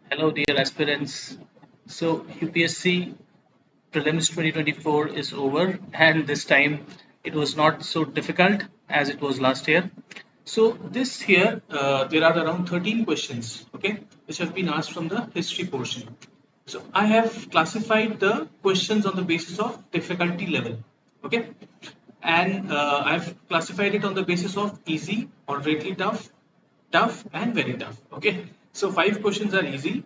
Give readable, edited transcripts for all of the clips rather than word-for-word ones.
Hello, dear aspirants. So, UPSC Prelims 2024 is over, and this time it was not so difficult as it was last year. So, this year there are around 13 questions, okay, which have been asked from the history portion. So, I have classified the questions on the basis of difficulty level, okay, and I've classified it on the basis of easy, moderately tough, tough, and very tough, okay. So, five questions are easy,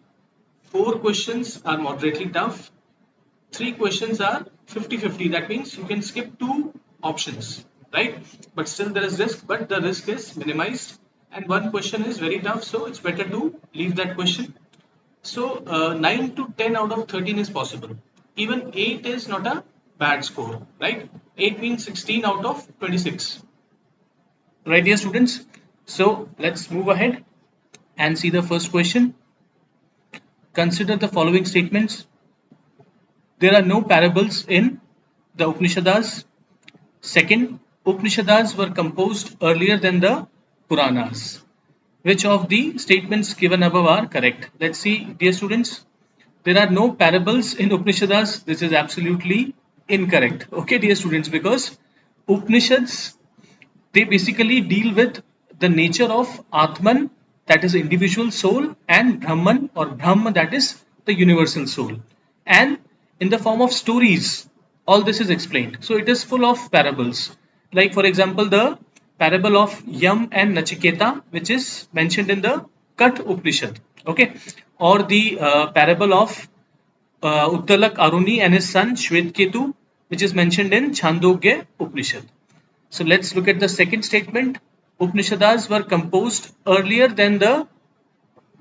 four questions are moderately tough, three questions are 50-50. That means you can skip two options, right? But still there is risk, but the risk is minimized. And one question is very tough, so it's better to leave that question. So 9 to 10 out of 13 is possible. Even 8 is not a bad score, right? 8 means 16 out of 26. Right, dear students? So let's move ahead and see the first question. Consider the following statements. There are no parables in the Upanishads. Second, Upanishads were composed earlier than the Puranas. Which of the statements given above are correct? Let's see, dear students. There are no parables in Upanishads. This is absolutely incorrect. Okay, dear students, because Upanishads, they basically deal with the nature of Atman, that is individual soul, and Brahman or Brahma, that is the universal soul. And in the form of stories, all this is explained. So it is full of parables. Like for example, the parable of Yam and Nachiketa, which is mentioned in the Kat Upanishad. Okay, or the parable of Uttalak Aruni and his son Shvetketu, which is mentioned in Chandogya Upanishad. So let's look at the second statement. Upanishads were composed earlier than the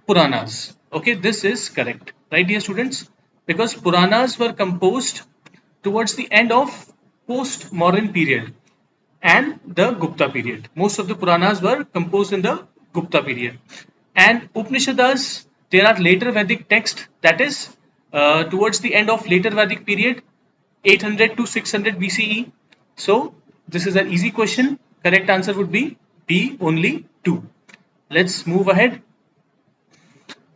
Puranas. Okay, this is correct, right, dear students? Because Puranas were composed towards the end of post-modern period and the Gupta period. Most of the Puranas were composed in the Gupta period. And Upanishads, there are later Vedic texts, that is towards the end of later Vedic period, 800 to 600 BCE. So this is an easy question. Correct answer would be B, only 2. Let's move ahead.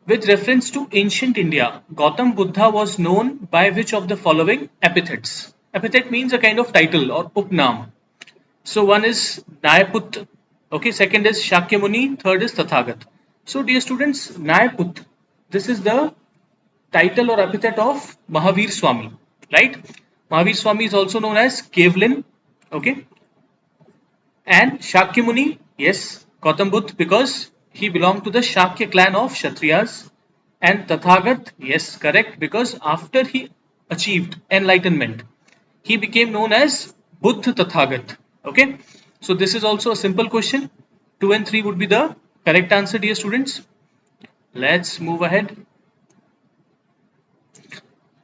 With reference to ancient India, Gautam Buddha was known by which of the following epithets? Epithet means a kind of title or upnam. So one is Nayaput, okay, second is Shakyamuni, third is Tathagat. So dear students, Nayaput, this is the title or epithet of Mahavir Swami, right? Mahavir Swami is also known as Kevlin, okay? And Shakyamuni, yes, Gautam Buddha, because he belonged to the Shakya clan of Kshatriyas. And Tathagat, yes, correct, because after he achieved enlightenment, he became known as Buddha Tathagat. Okay, so this is also a simple question. 2 and 3 would be the correct answer, dear students. Let's move ahead.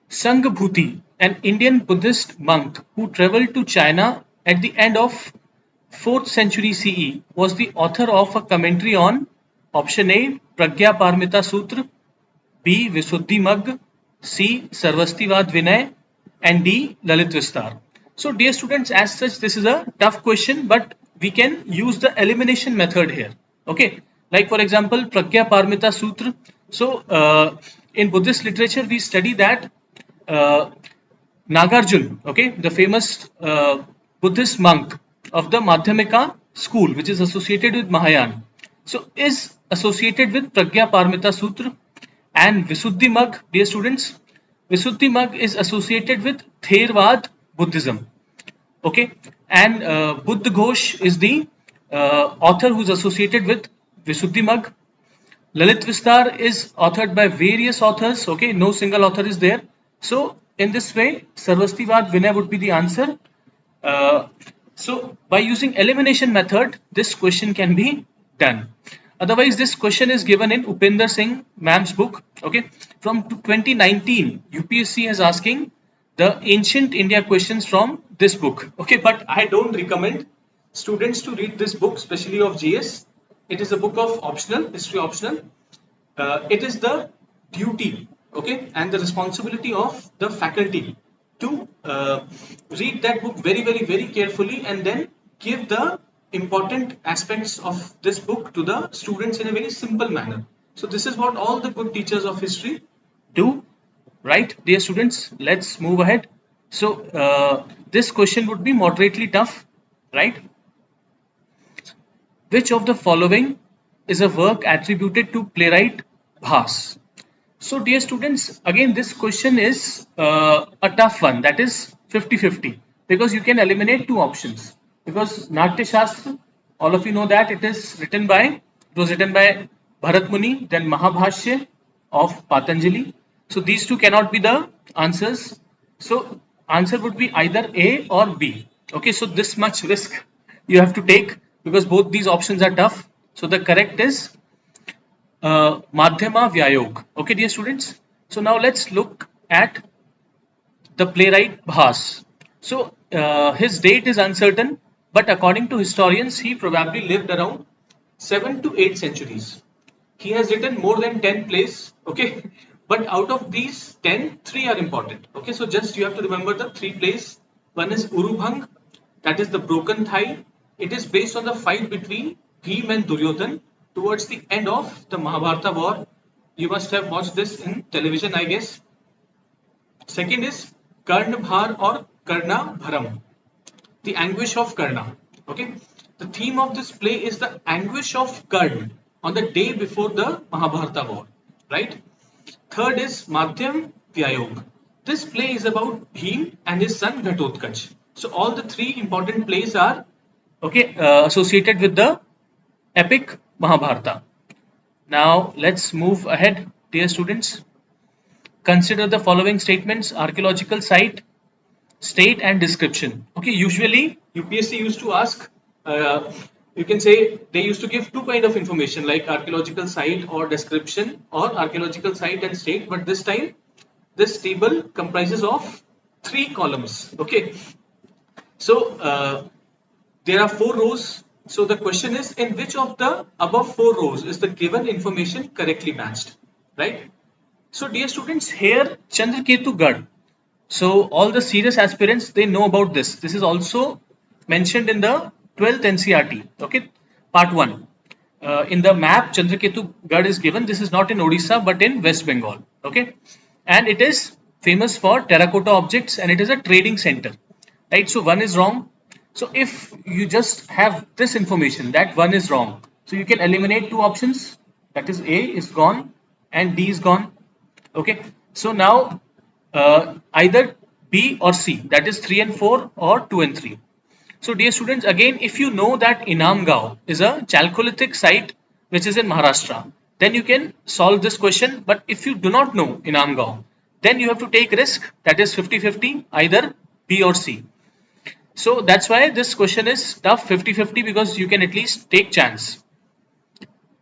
Sanghbhuti, an Indian Buddhist monk who traveled to China at the end of 4th century CE, was the author of a commentary on option A, Pragya Parmita Sutra, B, Visuddhi Magg, C, Sarvastivad Vinay, and D, Lalit Vistar. So, dear students, as such, this is a tough question, but we can use the elimination method here. Okay, like for example, Pragya Parmita Sutra. So, in Buddhist literature, we study that uh, Nagarjun, okay, the famous Buddhist monk of the Madhyamika school, which is associated with Mahayana, so is associated with Pragya Parmita Sutra. And Visuddhi Magg, dear students, Visuddhi Magg is associated with Thervad Buddhism. Okay, and Buddha Ghosh is the author who's associated with Visuddhi Magg. Lalit Vistar is authored by various authors. Okay, no single author is there. So in this way, Sarvastivad Vinay would be the answer. Uh, so by using elimination method, this question can be done. Otherwise, this question is given in Upinder Singh ma'am's book. Okay, from 2019, UPSC is asking the ancient India questions from this book. Okay, but I don't recommend students to read this book, especially of GS. It is a book of optional, history optional. It is the duty, okay, and the responsibility of the faculty to read that book very, very, very carefully and then give the important aspects of this book to the students in a very simple manner. So this is what all the good teachers of history do, right, dear students? Let's move ahead. So this question would be moderately tough, right? Which of the following is a work attributed to playwright Bhas? So dear students, again this question is a tough one, that is 50-50, because you can eliminate two options. Because Natya Shastra, all of you know that it was written by Bharat Muni, then Mahabhashya of Patanjali. So these two cannot be the answers. So answer would be either A or B. Okay, so this much risk you have to take because both these options are tough. So the correct is Madhyama Vyayog. Okay, dear students. So now let's look at the playwright Bhas. So his date is uncertain, but according to historians, he probably lived around 7 to 8 centuries. He has written more than 10 plays. Okay, but out of these 10, 3 are important. Okay, so just you have to remember the 3 plays. One is Urubhang, that is the broken thigh. It is based on the fight between Bhim and Duryodhan towards the end of the Mahabharata war. You must have watched this in television, I guess. Second is Karna Bhar or Karna Bharam, the anguish of Karna. Okay, the theme of this play is the anguish of Karna on the day before the Mahabharata war, right? Third is Madhyam Vyayog. This play is about Bhim and his son Ghatotkach. So all the 3 important plays are associated with the epic Mahabharata. Now let's move ahead, dear students. Consider the following statements: archaeological site, state and description. Okay, usually UPSC used to ask, you can say they used to give 2 kind of information like archaeological site or description or archaeological site and state, but this time this table comprises of 3 columns. Okay, so there are 4 rows. So the question is, in which of the above 4 rows is the given information correctly matched, right? So dear students, here Chandraketu Gad. So all the serious aspirants, they know about this. This is also mentioned in the 12th NCRT. Okay, part 1. In the map, Chandraketu Gad is given. This is not in Odisha but in West Bengal. Okay, and it is famous for terracotta objects and it is a trading center. Right. So one is wrong. So if you just have this information that one is wrong, so you can eliminate 2 options. That is A is gone and D is gone. Okay. So now either B or C, that is 3 and 4 or 2 and 3. So dear students, again if you know that Inamgaon is a Chalcolithic site which is in Maharashtra, then you can solve this question. But if you do not know Inamgaon, then you have to take risk, that is 50-50, either B or C. So that's why this question is tough, 50-50, because you can at least take chance.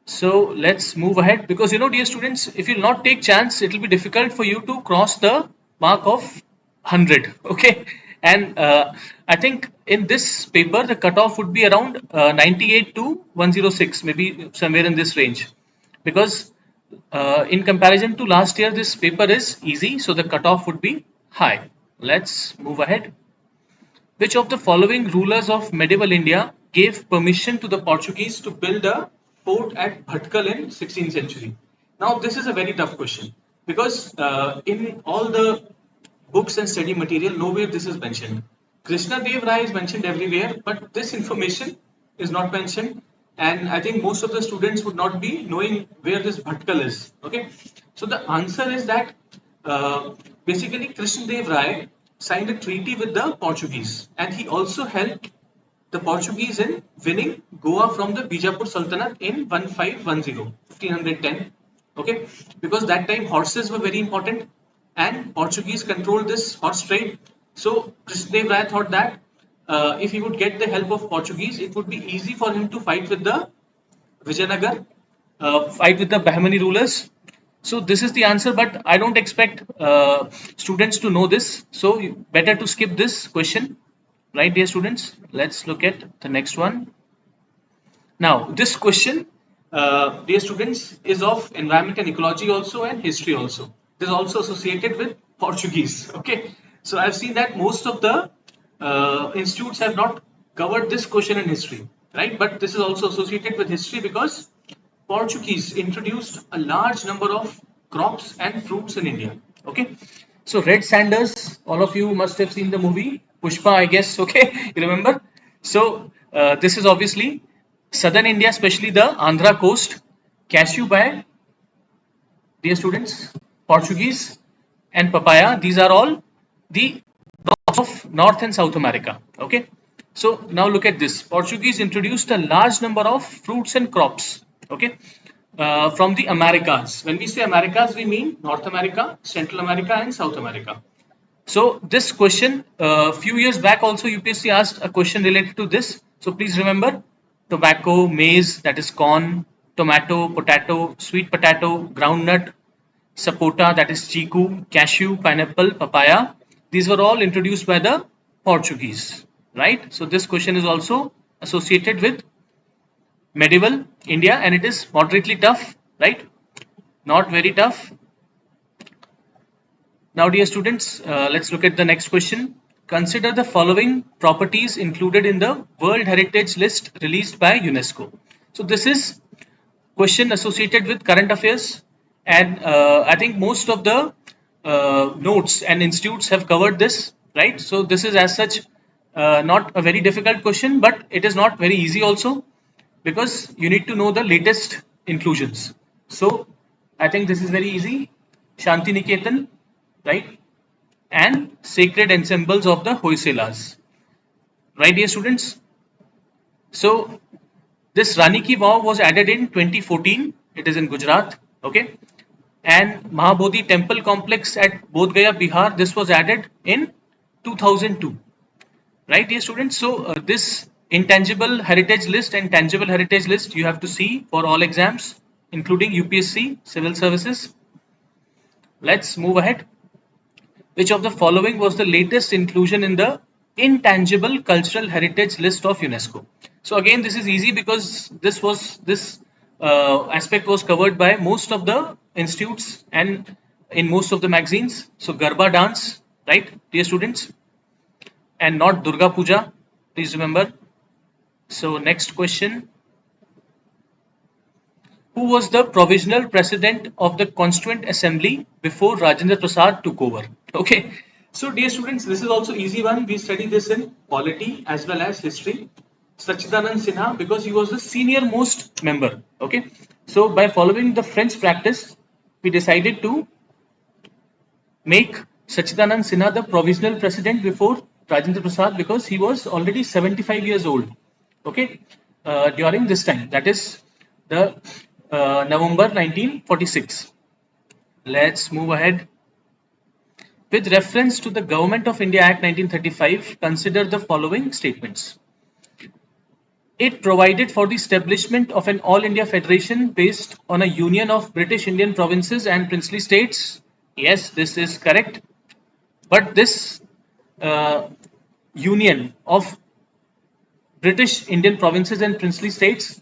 So let's move ahead, because dear students, if you will not take chance, it will be difficult for you to cross the mark of 100. Okay, and I think in this paper the cutoff would be around 98 to 106, maybe somewhere in this range, because in comparison to last year this paper is easy, so the cutoff would be high. Let's move ahead. Which of the following rulers of medieval India gave permission to the Portuguese to build a fort at Bhatkal in 16th century? Now this is a very tough question, because in all the books and study material, nowhere this is mentioned. Krishna Dev Rai is mentioned everywhere, but this information is not mentioned, and I think most of the students would not be knowing where this Bhatkal is. Okay, so the answer is that basically Krishna Dev Rai signed a treaty with the Portuguese, and he also helped the Portuguese in winning Goa from the Bijapur Sultanate in 1510. Okay, because that time horses were very important and Portuguese controlled this horse trade. So Krishnadev Rai thought that if he would get the help of Portuguese, it would be easy for him to fight with the Vijayanagar, fight with the Bahmani rulers. So this is the answer, but I don't expect students to know this. So better to skip this question, right, dear students? Let's look at the next one. Now this question, dear students, is of environment and ecology also and history also. This is also associated with Portuguese. Okay, so I've seen that most of the institutes have not covered this question in history, right? But this is also associated with history because Portuguese introduced a large number of crops and fruits in India. Okay, so Red Sanders, all of you must have seen the movie Pushpa, I guess. Okay, you remember? So this is obviously southern India, especially the Andhra coast. Cashew by, dear students, Portuguese and papaya. These are all the crops of North and South America. Okay. So now look at this. Portuguese introduced a large number of fruits and crops. Okay. From the Americas. When we say Americas, we mean North America, Central America, and South America. So this question, a few years back also UPSC asked a question related to this. So please remember tobacco, maize, that is corn, tomato, potato, sweet potato, groundnut, sapota, that is chiku, cashew, pineapple, papaya. These were all introduced by the Portuguese, right? So this question is also associated with medieval India and it is moderately tough, right? Not very tough. Now, dear students, let's look at the next question. Consider the following properties included in the World Heritage List released by UNESCO. So this is question associated with current affairs, and I think most of the notes and institutes have covered this, right? So this is as such not a very difficult question, but it is not very easy also because you need to know the latest inclusions. So I think this is very easy. Shanti Niketan, right? And sacred ensembles of the Hoysalas, right, dear students? So this Rani Ki Vav was added in 2014. It is in Gujarat, okay? And Mahabodhi Temple Complex at Bodh Gaya, Bihar. This was added in 2002, right, dear students? So this intangible heritage list and tangible heritage list you have to see for all exams, including UPSC, civil services. Let's move ahead. Which of the following was the latest inclusion in the intangible cultural heritage list of UNESCO? So again, this is easy because this aspect was covered by most of the institutes and in most of the magazines. So Garba dance, right, dear students, and not Durga Puja. Please remember. So next question. Who was the provisional president of the Constituent Assembly before Rajendra Prasad took over? Okay, so dear students, this is also easy one. We study this in polity as well as history. Sachidanand Sinha, because he was the senior most member. Okay, so by following the French practice, we decided to make Sachidanand Sinha the provisional president before Rajendra Prasad because he was already 75 years old. Okay, during this time, that is the November 1946. Let's move ahead. With reference to the Government of India Act 1935, consider the following statements. It provided for the establishment of an All India Federation based on a union of British Indian provinces and princely states. Yes, this is correct. But this union of British Indian provinces and princely states,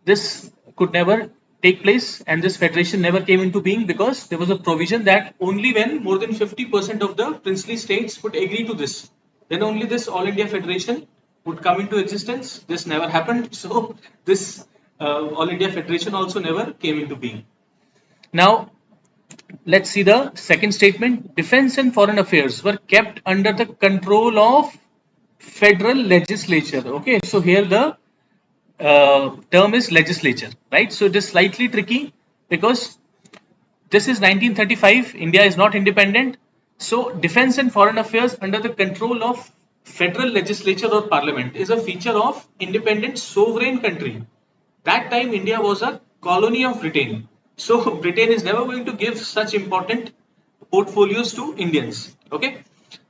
this could never take place and this federation never came into being because there was a provision that only when more than 50% of the princely states would agree to this, then only this All India Federation would come into existence. This never happened, so this All India Federation also never came into being. Now let's see the second statement. Defense and foreign affairs were kept under the control of federal legislature. Okay, so here the term is legislature, right? So it is slightly tricky because this is 1935, India is not independent. So defense and foreign affairs under the control of federal legislature or parliament is a feature of independent sovereign country. That time India was a colony of Britain. So Britain is never going to give such important portfolios to Indians. Okay.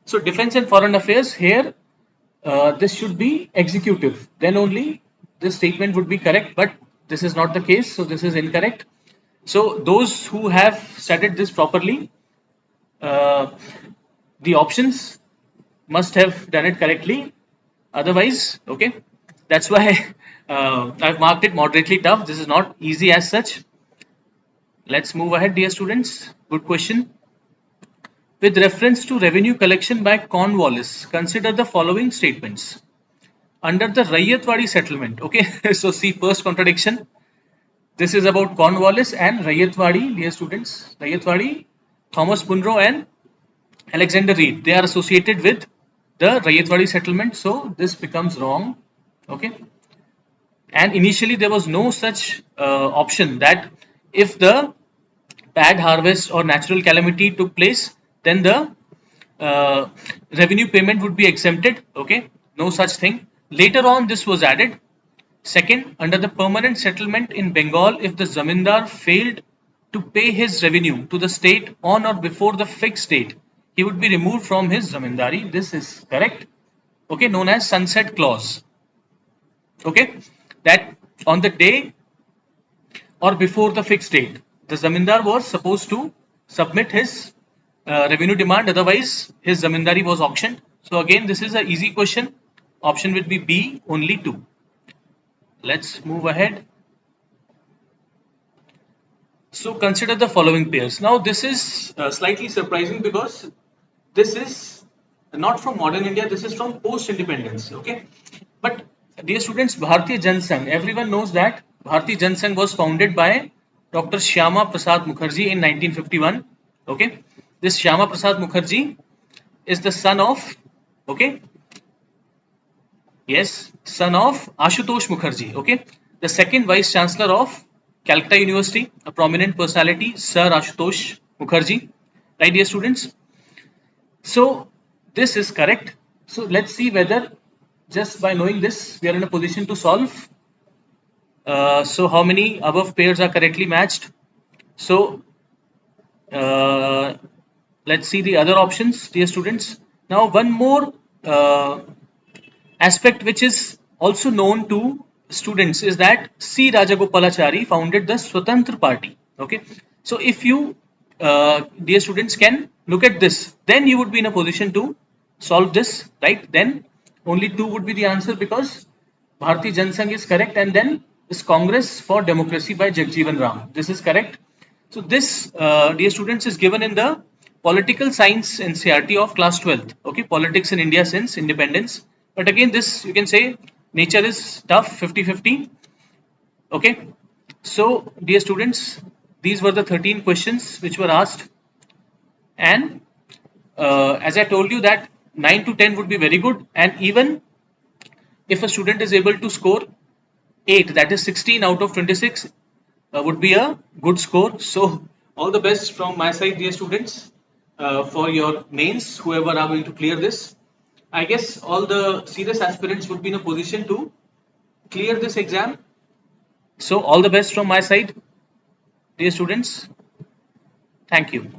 So defense and foreign affairs here, this should be executive. Then only this statement would be correct, but this is not the case. So this is incorrect. So those who have studied this properly, the options must have done it correctly. Otherwise, okay, that's why I've marked it moderately tough. This is not easy as such. Let's move ahead, dear students. Good question. With reference to revenue collection by Cornwallis, consider the following statements. Under the Raiyatwadi settlement, okay, so see first contradiction. This is about Cornwallis and Rayatwadi, dear students. Rayatwadi, Thomas Munro and Alexander Reed. They are associated with the Rayatwadi settlement, so this becomes wrong. Okay. And initially there was no such option that if the bad harvest or natural calamity took place, then the uh, revenue payment would be exempted. Okay, no such thing. Later on, this was added. Second, under the permanent settlement in Bengal, if the zamindar failed to pay his revenue to the state on or before the fixed date, he would be removed from his zamindari. This is correct. Okay, known as sunset clause. Okay, that on the day or before the fixed date, the zamindar was supposed to submit his revenue demand, otherwise his zamindari was auctioned. So again, this is an easy question. Option would be B, only 2. Let's move ahead. So consider the following pairs. Now this is slightly surprising because this is not from modern India, this is from post-independence. Okay, but dear students, Bharatiya Jansangh, everyone knows that Bharatiya Jansangh was founded by Dr. Shyama Prasad Mukherjee in 1951. Okay, this Shyama Prasad Mukherjee is the son of, okay, yes, son of Ashutosh Mukherjee. Okay, the second vice chancellor of Calcutta University, a prominent personality, Sir Ashutosh Mukherjee. Right, dear students? So this is correct. So let's see whether just by knowing this we are in a position to solve. So how many above pairs are correctly matched? So uh, let's see the other options, dear students. Now one more aspect which is also known to students is that C. Rajagopalachari founded the Swatantra Party. Okay, so if you, dear students, can look at this, then you would be in a position to solve this, right? Then only 2 would be the answer because Bharati Jansangh is correct, and then is Congress for Democracy by Jagjeevan Ram. This is correct. So this, dear students, is given in the political science NCERT of class 12th. Okay, politics in India since independence. But again, this you can say nature is tough, 50-50. Okay, so dear students, these were the 13 questions which were asked, and as I told you that 9 to 10 would be very good, and even if a student is able to score 8, that is 16 out of 26, would be a good score. So all the best from my side, dear students, for your mains, whoever are going to clear this. I guess all the serious aspirants would be in a position to clear this exam. So all the best from my side, dear students. Thank you.